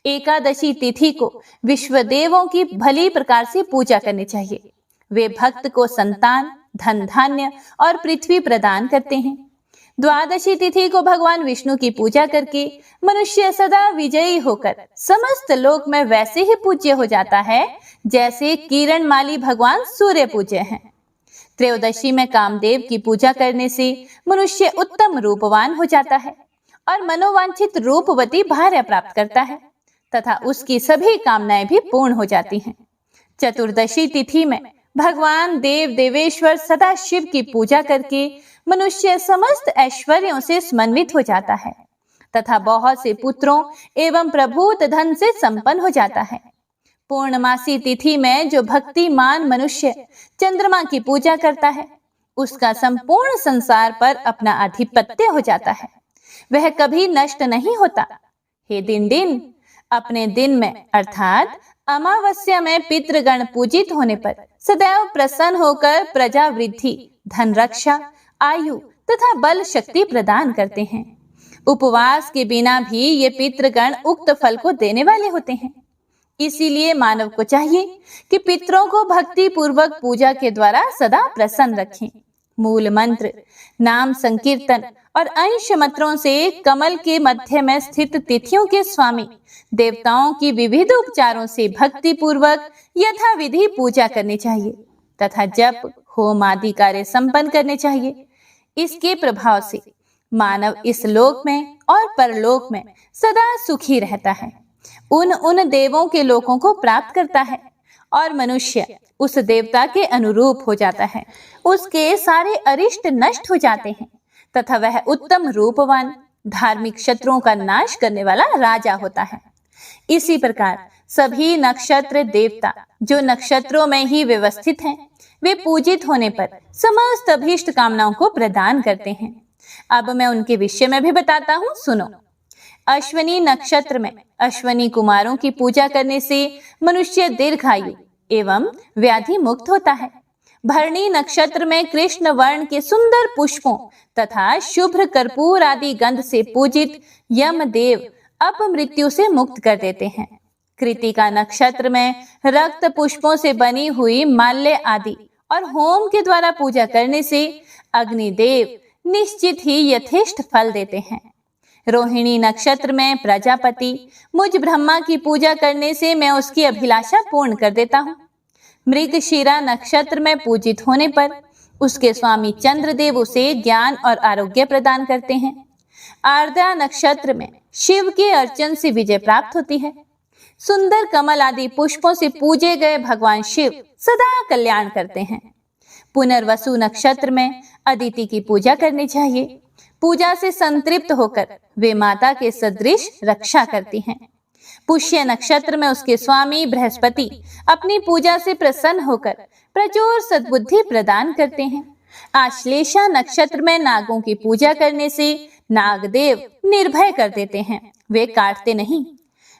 एकादशी तिथि को विश्व देवों की भली प्रकार से पूजा करनी चाहिए। वे भक्त को संतान, धन धान्य और पृथ्वी प्रदान करते हैं। द्वादशी तिथि को भगवान विष्णु की पूजा करके मनुष्य सदा विजयी होकर समस्त लोक में वैसे ही पूज्य हो जाता है जैसे किरणमाली भगवान सूर्य पूज्य हैं। त्रयोदशी में कामदेव की पूजा करने से मनुष्य उत्तम रूपवान हो जाता है और मनोवांछित रूपवती भार्या प्राप्त करता है तथा उसकी सभी कामनाएं भी पूर्ण हो जाती हैं। चतुर्दशी तिथि में भगवान देव देवेश्वर सदाशिव की पूजा करके मनुष्य समस्त ऐश्वर्यों से समन्वित हो जाता है तथा बहुत से पुत्रों एवं प्रभुत धन से संपन्न हो जाता है। पूर्णमासी तिथि में जो भक्तिमान मनुष्य चंद्रमा की पूजा करता है उसका संपूर्ण संसार पर अपना आधिपत्य हो जाता है। वह कभी नष्ट नहीं होता। हे दिन अपने दिन में अर्थात अमावस्या में पितृगण पूजित होने पर सदैव प्रसन्न होकर प्रजा वृद्धि, धन रक्षा, आयु तथा बल शक्ति प्रदान करते हैं। उपवास के बिना भी ये पितृगण उक्त फल को देने वाले होते हैं। इसीलिए मानव को चाहिए कि पितरों को भक्ति पूर्वक पूजा के द्वारा सदा प्रसन्न रखें। मूल मंत्र, नाम संकीर्तन और अंश मंत्रों से कमल के मध्य में स्थित तिथियों के स्वामी देवताओं की विविध उपचारों से भक्ति पूर्वक यथाविधि पूजा करनी चाहिए तथा जप होम आदि कार्य संपन्न करने चाहिए। इसके प्रभाव से मानव इस लोक में और परलोक में सदा सुखी रहता है, उन देवों के लोकों को प्राप्त करता है और मनुष्य उस देवता के अनुरूप हो जाता है। उसके सारे अरिष्ट नष्ट हो जाते हैं तथा वह उत्तम रूपवान धार्मिक शत्रुओं का नाश करने वाला राजा होता है। इसी प्रकार सभी नक्षत्र देवता जो नक्षत्रों में ही व्यवस्थित हैं, वे पूजित होने पर समस्त अभीष्ट कामनाओं को प्रदान करते हैं। अब मैं उनके विषय में भी बताता हूँ, सुनो। अश्विनी नक्षत्र में अश्विनी कुमारों की पूजा करने से मनुष्य दीर्घायु एवं व्याधि मुक्त होता है। भरणी नक्षत्र में कृष्ण वर्ण के सुंदर पुष्पों तथा शुभ्र कर्पूर आदि गंध से पूजित यमदेव अपमृत्यु से मुक्त कर देते हैं। कृतिका नक्षत्र में रक्त पुष्पों से बनी हुई माल्य आदि और होम के द्वारा पूजा करने से अग्निदेव निश्चित ही यथेष्ट फल देते हैं। रोहिणी नक्षत्र में प्रजापति मुझ ब्रह्मा की पूजा करने से मैं उसकी अभिलाषा पूर्ण कर देता हूँ। मृगशिरा नक्षत्र में पूजित होने पर उसके स्वामी चंद्रदेव उसे ज्ञान और आरोग्य प्रदान करते हैं। आर्द्रा नक्षत्र में शिव के अर्चन से विजय प्राप्त होती है। सुंदर कमल आदि पुष्पों से पूजे गए भगवान शिव सदा कल्याण करते हैं। पुनर्वसु नक्षत्र में अदिति की पूजा करनी चाहिए। पूजा से संतृप्त होकर वे माता के सदृश रक्षा करती हैं। पुष्य नक्षत्र में उसके स्वामी बृहस्पति अपनी पूजा से प्रसन्न होकर प्रचुर सद्बुद्धि प्रदान करते हैं। आश्लेषा नक्षत्र में नागों की पूजा करने से नागदेव निर्भय कर देते हैं, वे काटते नहीं।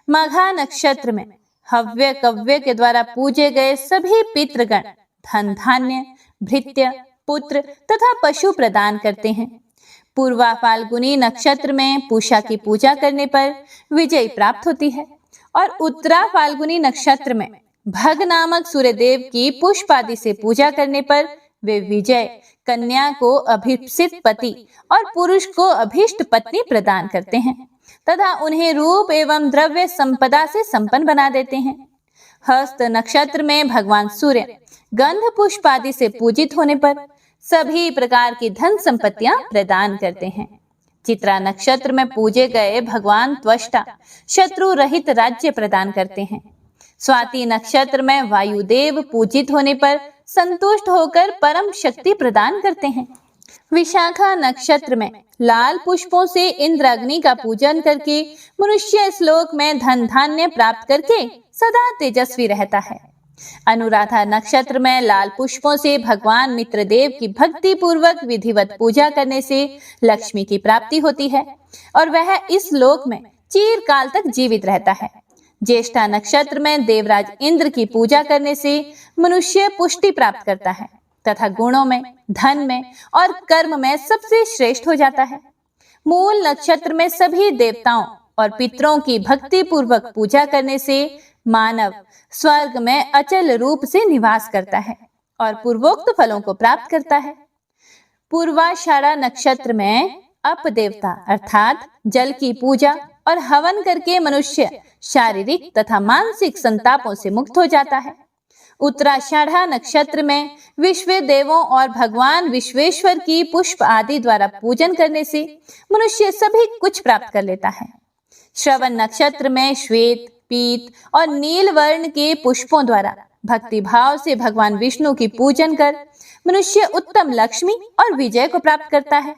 मघा नक्षत्र में हव्य कव्य के द्वारा पूजे गए सभी पितृगण धन धान्य भृत्य पुत्र तथा पशु प्रदान करते हैं। पूर्वा फाल्गुनी नक्षत्र में पूषा की पूजा करने पर विजय प्राप्त होती है और उत्तरा फाल्गुनी नक्षत्र में भग नामक सूर्यदेव की पुष्प आदि से पूजा करने पर वे विजय कन्या को अभिप्सित पति और पुरुष को अभिष्ट पत्नी प्रदान करते हैं तथा उन्हें रूप एवं द्रव्य संपदा से संपन्न बना देते हैं। हस्त नक्षत्र में भगवान सूर्य गंध पुष्प आदि से पूजित होने पर सभी प्रकार की धन संपत्तियां प्रदान करते हैं। चित्रा नक्षत्र में पूजे गए भगवान त्वष्टा शत्रु रहित राज्य प्रदान करते हैं। स्वाति नक्षत्र में वायुदेव पूजित होने पर संतुष्ट होकर परम शक्ति प्रदान करते हैं। विशाखा नक्षत्र में लाल पुष्पों से इंद्र अग्नि का पूजन करके मनुष्य श्लोक में धन धान्य प्राप्त करके सदा तेजस्वी रहता है। अनुराधा नक्षत्र में लाल पुष्पों से भगवान मित्रदेव की भक्ति पूर्वक विधिवत पूजा करने से लक्ष्मी की प्राप्ति होती है और वह इस लोक में चिरकाल तक जीवित रहता है। ज्येष्ठा नक्षत्र में देवराज इंद्र की पूजा करने से मनुष्य पुष्टि प्राप्त करता है तथा गुणों में, धन में और कर्म में सबसे श्रेष्ठ हो जाता है। मूल नक्षत्र में सभी देवताओं और पितरों की भक्ति पूर्वक पूजा करने से मानव स्वर्ग में अचल रूप से निवास करता है और पूर्वोक्त फलों को प्राप्त करता है। पूर्वाषाढ़ा नक्षत्र में अप देवता अर्थात जल की पूजा और हवन करके मनुष्य शारीरिक तथा मानसिक संतापों से मुक्त हो जाता है। उत्तराषाढ़ा नक्षत्र में विश्व देवों और भगवान विश्वेश्वर की पुष्प आदि द्वारा पूजन करने से मनुष्य सभी कुछ प्राप्त कर लेता है। श्रवण नक्षत्र में श्वेत, पीत और नील वर्ण के पुष्पों द्वारा भक्ति भाव से भगवान विष्णु की पूजन कर मनुष्य उत्तम लक्ष्मी और विजय को प्राप्त करता है।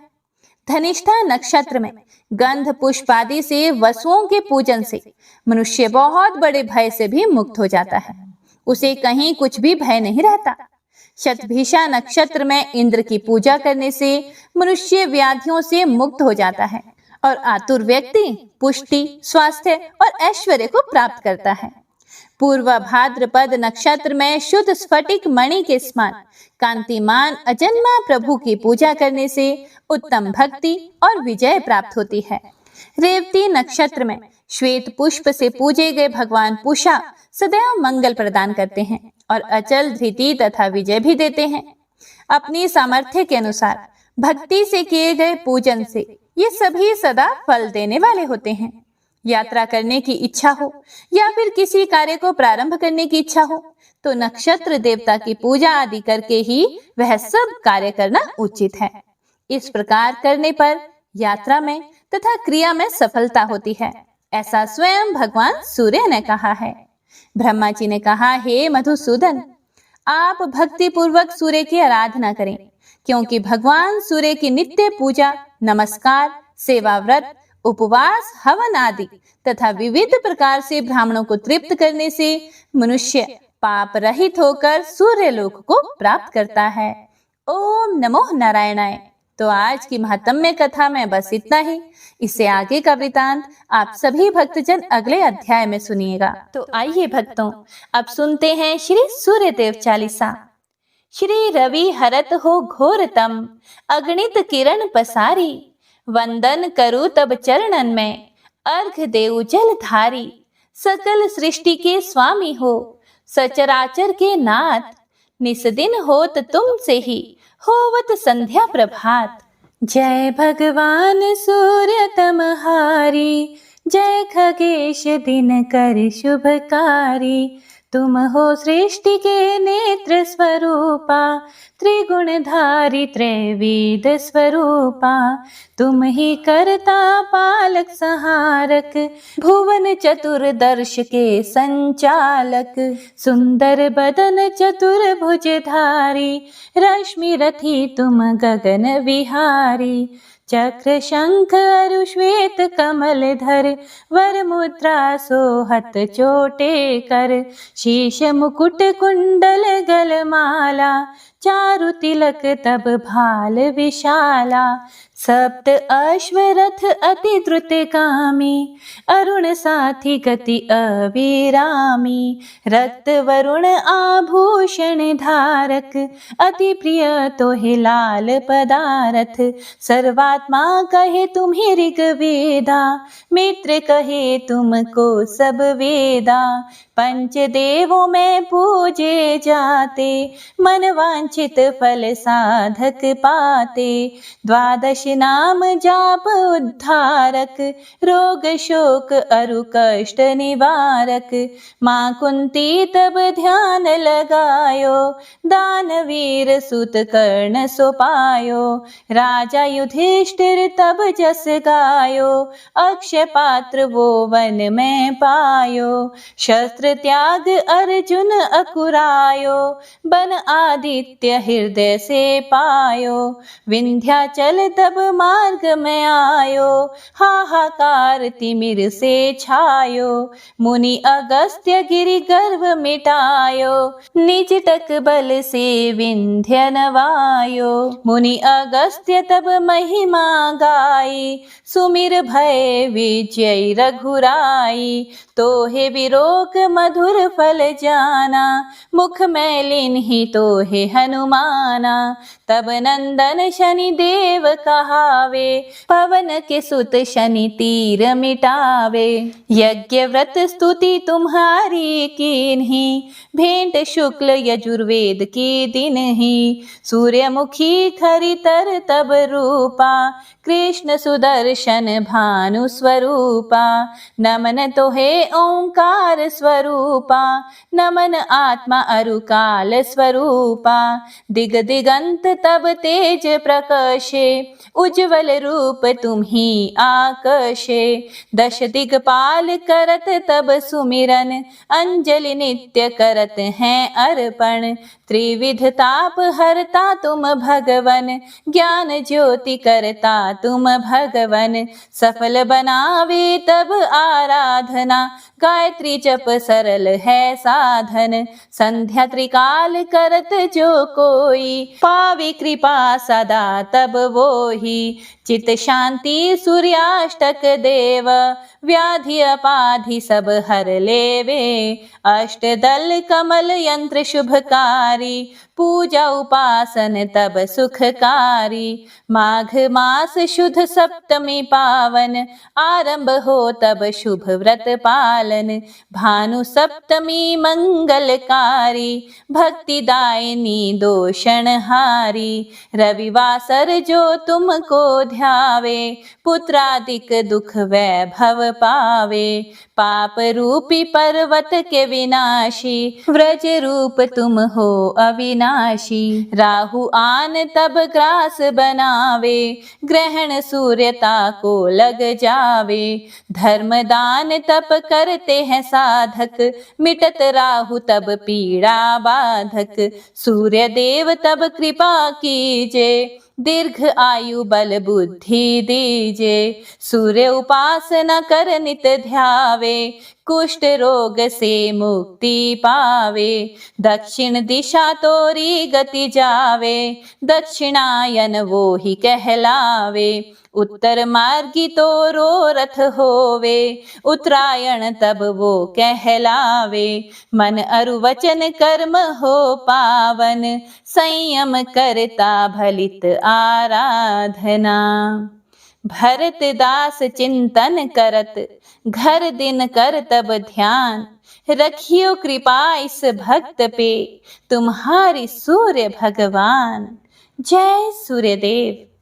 धनिष्ठा नक्षत्र में गंध पुष्प आदि से वसुओं के पूजन से मनुष्य बहुत बड़े भय से भी मुक्त हो जाता है, उसे कहीं कुछ भी भय नहीं रहता। शतभिषा नक्षत्र में इंद्र की पूजा करने से मनुष्य व्याधियों से मुक्त हो जाता है और आतुर व्यक्ति पुष्टि, स्वास्थ्य और ऐश्वर्य को प्राप्त करता है। पूर्व भाद्रपद नक्षत्र में शुद्ध स्फटिक मणि के समान कांतिमान अजन्मा प्रभु की पूजा करने से उत्तम भक्ति और विजय प्राप्त होती है। रेवती नक्षत्र में श्वेत पुष्प से पूजे गए भगवान पूषा सदैव मंगल प्रदान करते हैं और अचल धृति तथा विजय भी देते हैं। अपनी सामर्थ्य के अनुसार भक्ति से किए गए पूजन से ये सभी सदा फल देने वाले होते हैं। यात्रा करने की इच्छा हो या फिर किसी कार्य को प्रारंभ करने की इच्छा हो तो नक्षत्र देवता की पूजा आदि करके ही वह सब कार्य करना उचित है। इस प्रकार करने पर यात्रा में तथा क्रिया में सफलता होती है, ऐसा स्वयं भगवान सूर्य ने कहा है। ब्रह्मा जी ने कहा, हे मधुसूदन, आप भक्ति पूर्वक सूर्य की आराधना करें, क्योंकि भगवान सूर्य की नित्य पूजा, नमस्कार, सेवा व्रत, उपवास, हवन आदि तथा विविध प्रकार से ब्राह्मणों को तृप्त करने से मनुष्य पाप रहित होकर सूर्य लोक को प्राप्त करता है। ओम नमो नारायणाय। तो आज की महात्म्य कथा में बस इतना ही। इससे आगे का वृतांत आप सभी भक्तजन अगले अध्याय में सुनिएगा। तो आइए भक्तों, अब सुनते हैं श्री सूर्यदेव चालीसा। श्री रवि हरत हो घोरतम, अगणित किरण पसारी, वंदन करूं तब चरणन में, अर्घ देऊ जलधारी। सकल सृष्टि के स्वामी हो, सचराचर के नाथ, निस्दिन होत तुमसे ही, होवत संध्या प्रभात। जय भगवान सूर्य तमहारी, जय खगेश दिनकर शुभकारी। तुम हो सृष्टि के नेत्र स्वरूपा, त्रिगुणधारी त्रैवेद स्वरूपा। तुम ही करता पालक संहारक, भुवन चतुर्दर्श के संचालक। सुंदर बदन चतुर्भुजधारी, रश्मि रथी तुम गगन विहारी। चक्र शंख अरु श्वेत कमल धर, वर मुद्रा सोहत चोटे कर। शीश मुकुट कुंडल गलमाला, चारु तिलक तब भाल विशाला। सप्त अश्वरथ अति द्रुतगामी, अरुण साथी गति अविरामी। रक्त वरुण आभूषण धारक, अति प्रिय तोहे लाल पदारथ। सर्वात्मा कहे तुम्हें ऋग्वेदा, मित्र कहे तुमको सब वेदा। पंच देवों में पूजे जाते, मन वांछित फल साधक पाते। द्वादश नाम जाप उद्धारक, रोग शोक अरु कष्ट निवारक। माँ कुंती तब ध्यान लगायो, दानवीर सुत कर्ण सो पायो। राजा युधिष्ठिर तब जस गायो, अक्षय पात्र वो वन में पायो। शस्त्र त्याग अर्जुन अकुरायो, बन आदित्य हृदय से पायो। विंध्याचल तब मार्ग में आयो, हाहाकार तिमिर से छायो। मुनि अगस्त्य गिरि गर्भ मिटायो, निज टक बल से विंध्य नवायो। मुनि अगस्त्य तब महिमा गाई, सुमिर भय विजय रघुराई। तोहे विरोक मधुर फल जाना, मुख मैलिन ही तोहे हनुमाना। तब नंदन शनि देव कहावे, पवन के सुत शनि तीर मिटावे। यज्ञ व्रत स्तुति तुम्हारी कीन्ही, भेंट शुक्ल यजुर्वेद के दिन ही। सूर्यमुखी खरितर तब रूपा, कृष्ण सुदर्शन भानु स्वरूपा। नमन तोहे ओंकार स्वरूपा, नमन आत्मा अरु काल स्वरूपा। दिग दिगंत तब तेज प्रकाशे, उज्ज्वल रूप तुम्ही आकाशे। दश दिगपाल करत तब सुमिरन, अंजलि नित्य करत हैं अर्पण। त्रिविध ताप हरता तुम भगवन, ज्ञान ज्योति करता तुम भगवन। सफल बनावे तब आराधना, गायत्री जप सरल है साधन। संध्या त्रिकाल करत जो कोई, पावे पावे कृपा सदा तब वो ही, चित शांति सूर्याष्टक देव, व्याधि अपाधि सब हर लेवे, अष्टदल कमल यंत्र शुभकारी, पूजा उपासन तब सुखकारी, माघ मास शुद्ध सप्तमी पावन, आरंभ हो तब शुभ व्रत पालन, भानु सप्तमी मंगलकारी, भक्तिदायिनी दोषणहारी, रविवासर जो तुमको ध्यावे, पुत्रादिक दुख वैभव पावे, पाप रूपी पर्वत के विनाशी, व्रज रूप तुम हो अविनाशी, राहु आन तब ग्रास बनावे, ग्रहण सूर्यता को लग जावे, धर्म दान तप करते हैं साधक, मिटत राहु तब पीड़ा बाधक, सूर्य देव तब कृपा कीजे, दीर्घ आयु बल बुद्धि दीजे, सूर्य उपासना कर नित ध्यावे, कुष्ठ रोग से मुक्ति पावे, दक्षिण दिशा तोरी गति जावे, दक्षिणायन वो ही कहलावे, उत्तर मार्गी तोरो रथ होवे, उत्तरायण तब वो कहलावे, मन अरु वचन कर्म हो पावन, संयम करता भलित आराधना, भरत दास चिंतन करत, घर दिन कर तब ध्यान, रखियो कृपा इस भक्त पे, तुम्हारी सूर्य भगवान। जय सूर्यदेव।